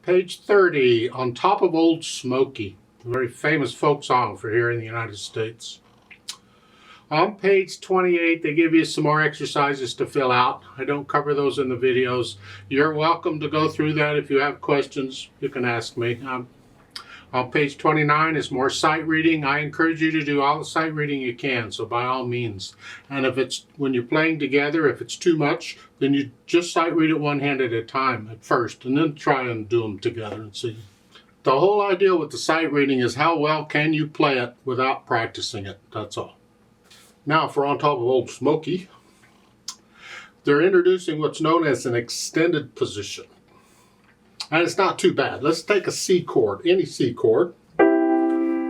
Page 30, On Top of Old Smokey, a very famous folk song for here in the United States. On page 28, they give you some more exercises to fill out. I don't cover those in the videos. You're welcome to go through that. If you have questions, you can ask me. On page 29 is more sight reading. I encourage you to do all the sight reading you can, so by all means. And if it's, when you're playing together, if it's too much, then you just sight read it one hand at a time at first, and then try and do them together and see. The whole idea with the sight reading is how well can you play it without practicing it, that's all. Now for On Top of Old Smokey, they're introducing what's known as an extended position. And it's not too bad. Let's take a C chord, any C chord.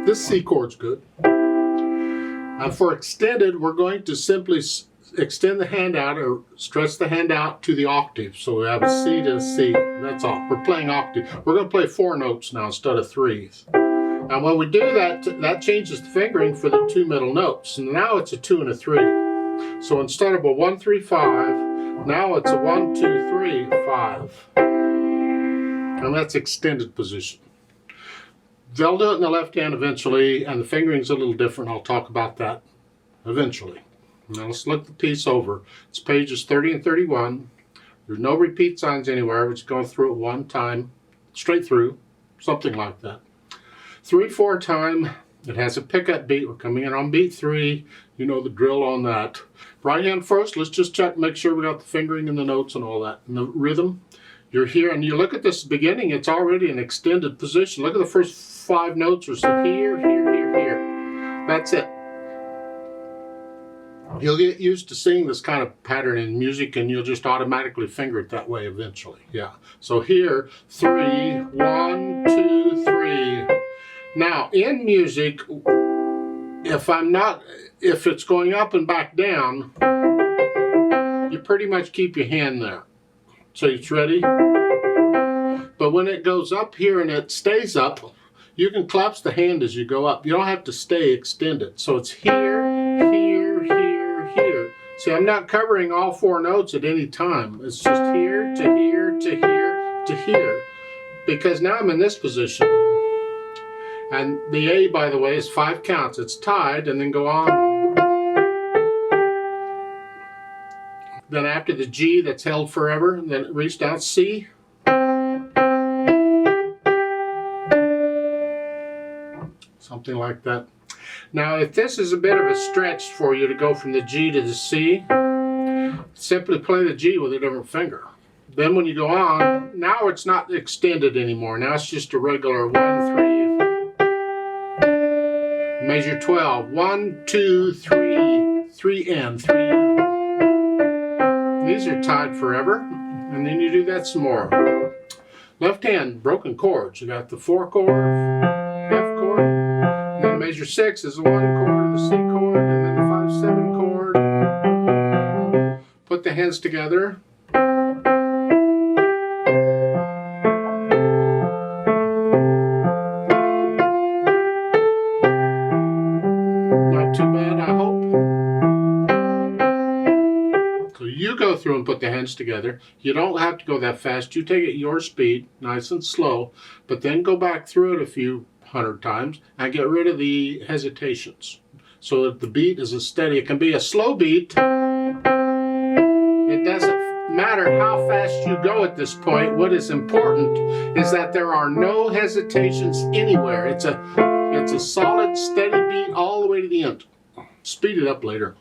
This C chord's good. And for extended, we're going to simply extend the hand out or stretch the hand out to the octave. So we have a C to a C, that's all. We're playing octave. We're going to play 4 notes now instead of 3. And when we do that, that changes the fingering for the 2 middle notes. And now it's a 2 and a 3. So instead of a 1, 3, 5, now it's a 1, 2, 3, 5. And that's extended position. They'll do it in the left hand eventually, and the fingering's a little different. I'll talk about that eventually. Now let's look the piece over. It's pages 30 and 31. There's no repeat signs anywhere. We're just going through it one time, straight through, something like that. 3/4 time, it has a pickup beat. We're coming in on beat 3. You know the drill on that. Right hand first, let's just check, make sure we got the fingering and the notes and all that. And the rhythm, you're here, and you look at this beginning, it's already an extended position. Look at the first 5 notes are so here, here, here, here. That's it. You'll get used to seeing this kind of pattern in music, and you'll just automatically finger it that way eventually. Yeah. So here, 3, 1, 2, 3. Now, in music, if it's going up and back down, you pretty much keep your hand there. So it's ready. But when it goes up here and it stays up, you can collapse the hand as you go up. You don't have to stay extended. So it's here, here, here, here. See, I'm not covering all 4 notes at any time. It's just here to here to here to here. Because now I'm in this position. And the A, by the way, is 5 counts. It's tied, and then go on. Then after the G, that's held forever, then it reaches down C. Something like that. Now, if this is a bit of a stretch for you to go from the G to the C, simply play the G with a different finger. Then when you go on, now it's not extended anymore. Now it's just a regular 1, 3. Measure 12. 1, 2, 3. 3 and 3. These are tied forever. And then you do that some more. Left hand, broken chords. You got the 4 chord, F chord. And then measure 6 is the 1 chord, the C chord, and then the 5, 7 chord. Put the hands together. Too bad, I hope. So you go through and put the hands together. You don't have to go that fast. You take it your speed, nice and slow, but then go back through it a few 100 times and get rid of the hesitations so that the beat is a steady. It can be a slow beat. It doesn't matter how fast you go at this point. What is important is that there are no hesitations anywhere. It's a solid, steady beat all the way to the end. Speed it up later.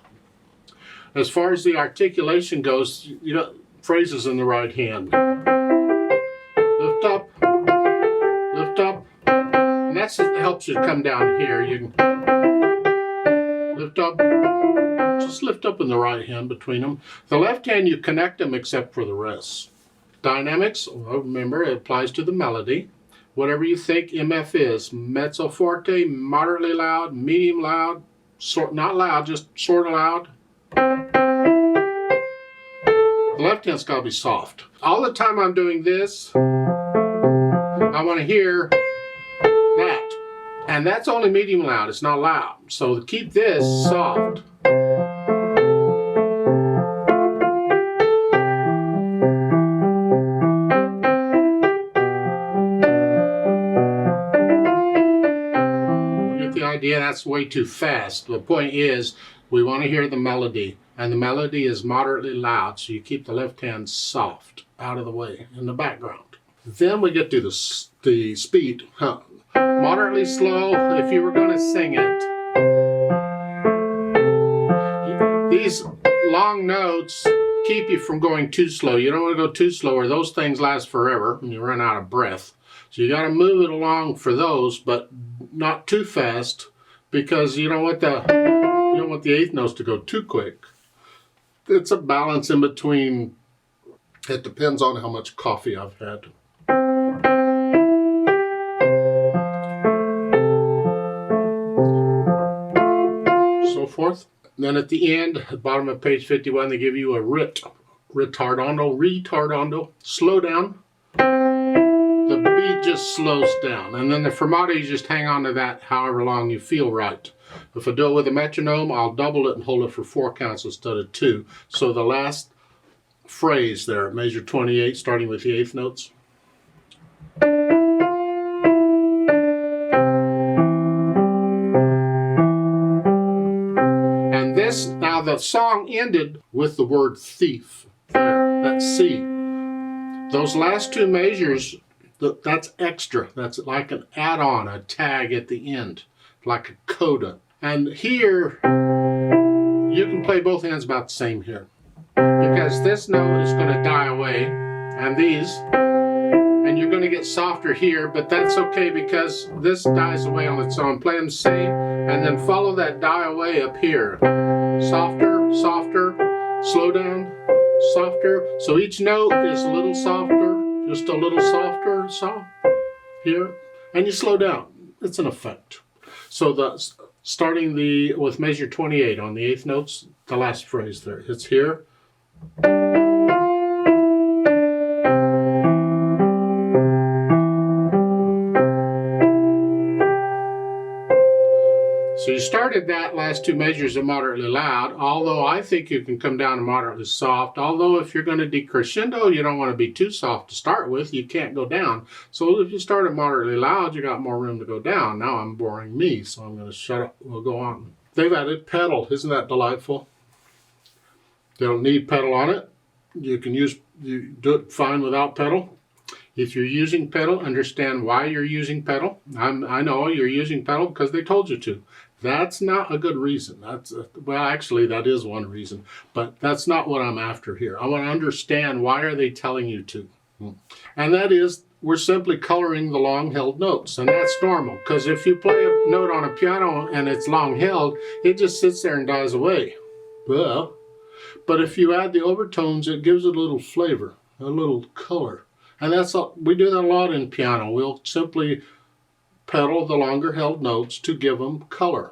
As far as the articulation goes, you know, phrases in the right hand. Lift up, and that helps you to come down here. You can lift up, just lift up in the right hand between them. The left hand, you connect them except for the rest. Dynamics, well, remember, it applies to the melody. Whatever you think MF is, mezzo forte, moderately loud, medium loud, not loud, just sort of loud. The left hand's got to be soft. All the time I'm doing this, I want to hear that. And that's only medium loud, it's not loud. So keep this soft. idea that's way too fast. The point is, we want to hear the melody, and the melody is moderately loud, so you keep the left hand soft, out of the way, in the background. Then we get to the speed. Moderately slow, if you were going to sing it. These long notes keep you from going too slow. You don't want to go too slow, or those things last forever, and you run out of breath. So you got to move it along for those, but not too fast, because you don't want the eighth notes to go too quick. It's a balance in between. It depends on how much coffee I've had. So forth. Then at the end, at the bottom of page 51, they give you a retardando, slow down. The beat just slows down, and then the fermata, you just hang on to that however long you feel right. If I do it with a metronome, I'll double it and hold it for 4 counts instead of 2. So the last phrase there, measure 28, starting with the eighth notes. And this, now the song ended with the word thief. There, that's C. Those last 2 measures, that's extra. That's like an add-on, a tag at the end, like a coda. And here, you can play both hands about the same here, because this note is going to die away, and these, and you're going to get softer here, but that's okay because this dies away on its own. Play them same, and then follow that die away up here. Softer, softer, slow down, softer. So each note is a little softer. Just a little softer, soft here, and you slow down. It's an effect. So starting with measure 28 on the eighth notes, the last phrase there. It's here. So you started that last 2 measures at moderately loud, although I think you can come down to moderately soft. Although if you're going to decrescendo, you don't want to be too soft to start with. You can't go down. So if you start at moderately loud, you got more room to go down. Now I'm boring me, so I'm going to shut up. We'll go on. They've added pedal. Isn't that delightful? They don't need pedal on it. You do it fine without pedal. If you're using pedal, understand why you're using pedal. I know you're using pedal because they told you to. That's not a good reason. Well, actually, that is one reason, but that's not what I'm after here. I want to understand, why are they telling you to? And that is, we're simply coloring the long-held notes, and that's normal, because if you play a note on a piano and it's long-held, it just sits there and dies away. Well, but if you add the overtones, it gives it a little flavor, a little color. And we do that a lot in piano. We'll simply pedal the longer held notes to give them color.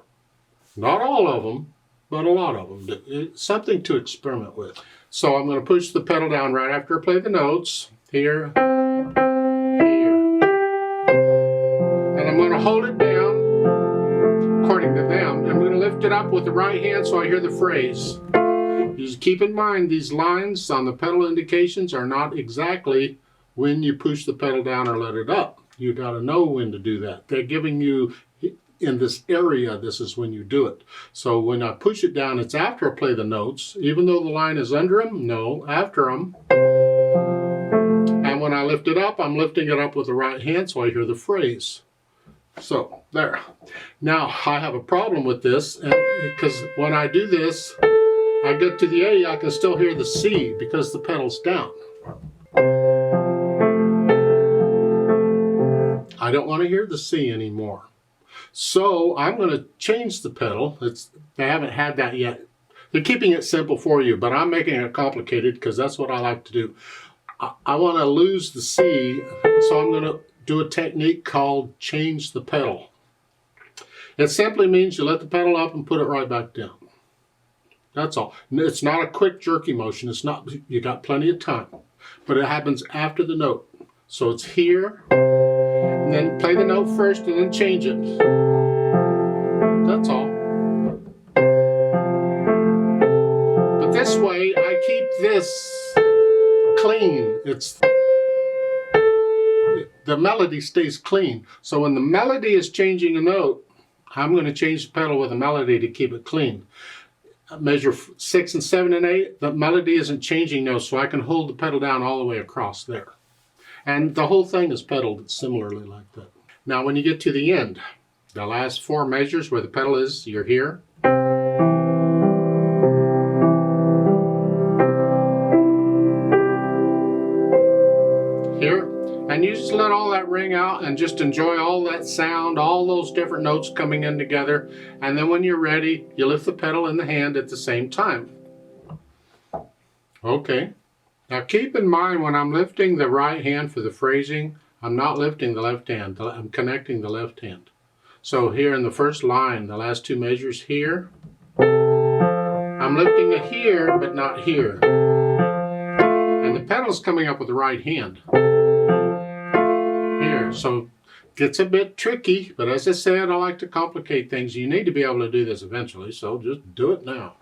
Not all of them, but a lot of them. It's something to experiment with. So I'm going to push the pedal down right after I play the notes. Here, here. And I'm going to hold it down, according to them. I'm going to lift it up with the right hand so I hear the phrase. Just keep in mind, these lines on the pedal indications are not exactly when you push the pedal down or let it up. You got to know when to do that. They're giving you, in this area, this is when you do it. So when I push it down, it's after I play the notes, even though the line is under them, no, after them. And when I lift it up, I'm lifting it up with the right hand so I hear the phrase. So, there. Now, I have a problem with this, because when I do this, I get to the A, I can still hear the C because the pedal's down. I don't want to hear the C anymore. So I'm going to change the pedal. They haven't had that yet. They're keeping it simple for you, but I'm making it complicated because that's what I like to do. I want to lose the C, so I'm going to do a technique called change the pedal. It simply means you let the pedal up and put it right back down. That's all. It's not a quick jerky motion. It's not. You got plenty of time, but it happens after the note. So it's here, and then play the note first, and then change it. That's all. But this way, I keep this clean. The melody stays clean. So when the melody is changing a note, I'm going to change the pedal with a melody to keep it clean. Measure 6 and 7 and 8, the melody isn't changing now, so I can hold the pedal down all the way across there. And the whole thing is pedaled similarly like that. Now when you get to the end, the last 4 measures where the pedal is, you're here. Here. And you just let all that ring out and just enjoy all that sound, all those different notes coming in together. And then when you're ready, you lift the pedal in the hand at the same time. Okay. Now keep in mind when I'm lifting the right hand for the phrasing, I'm not lifting the left hand. I'm connecting the left hand. So here in the first line, the last 2 measures here, I'm lifting it here, but not here. And the pedal's coming up with the right hand. Here, so it gets a bit tricky, but as I said, I like to complicate things. You need to be able to do this eventually, so just do it now.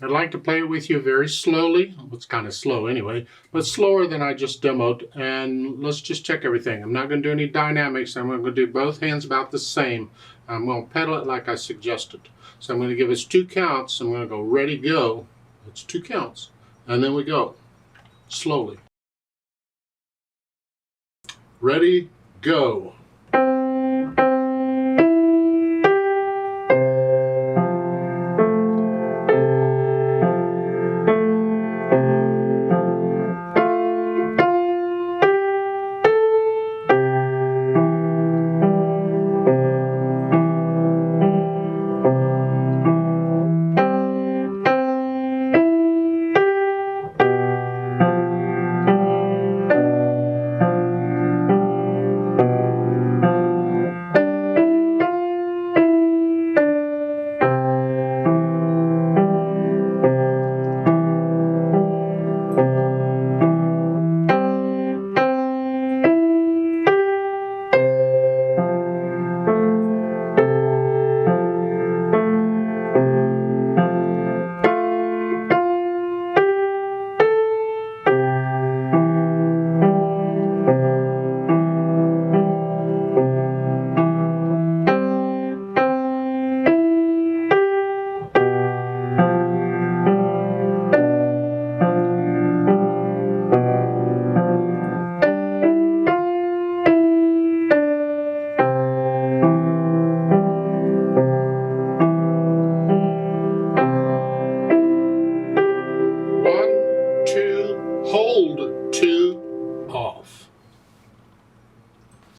I'd like to play it with you very slowly. It's kind of slow anyway, but slower than I just demoed. And let's just check everything. I'm not going to do any dynamics. I'm going to do both hands about the same. I'm going to pedal it like I suggested. So I'm going to give us 2 counts. I'm going to go ready, go. It's 2 counts. And then we go slowly. Ready, go.